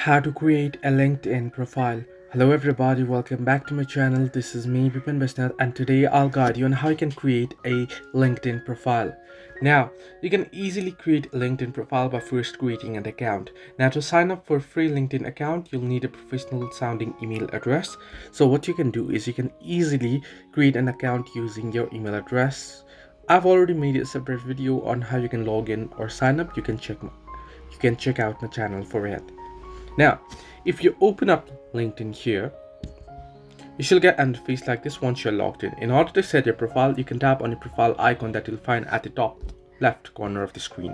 How to create a LinkedIn profile. Hello everybody, welcome back to my channel. This is me Bipin Basnath, and today I'll guide you on how you can create a LinkedIn profile. Now, you can easily create a LinkedIn profile by first creating an account. Now, to sign up for a free LinkedIn account, you'll need a professional sounding email address. So what you can do is you can easily create an account using your email address. I've already made a separate video on how you can log in or sign up. You can check out my channel for it. Now, if you open up LinkedIn here, you shall get an interface like this once you're logged in. In order to set your profile, you can tap on the profile icon that you'll find at the top left corner of the screen.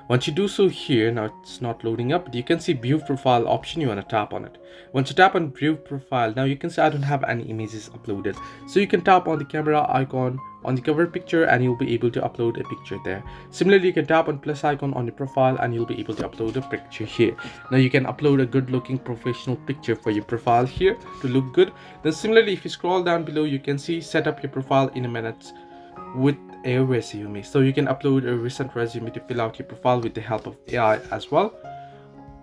Once you do so here, now it's not loading up, but you can see view profile option. You want to tap on it. Once you tap on view profile, now you can see I don't have any images uploaded. So you can tap on the camera icon on the cover picture and you'll be able to upload a picture there. Similarly, you can tap on plus icon on the profile and you'll be able to upload a picture here. Now you can upload a good looking professional picture for your profile here to look good. Then similarly, if you scroll down below, you can see set up your profile in a minute with a resume. So you can upload a recent resume to fill out your profile with the help of AI as well.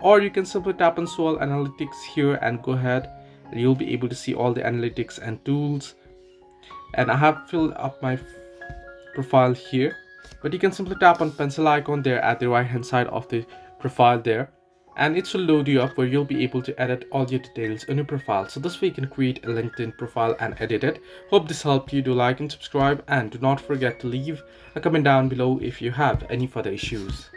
Or you can simply tap on Swell Analytics here and go ahead and you'll be able to see all the analytics and tools. And I have filled up my profile here, but you can simply tap on pencil icon there at the right hand side of the profile there, and it will load you up where you'll be able to edit all your details in your profile. So this way you can create a LinkedIn profile and edit it. Hope this helped you. Do like and subscribe, and do not forget to leave a comment down below if you have any further issues.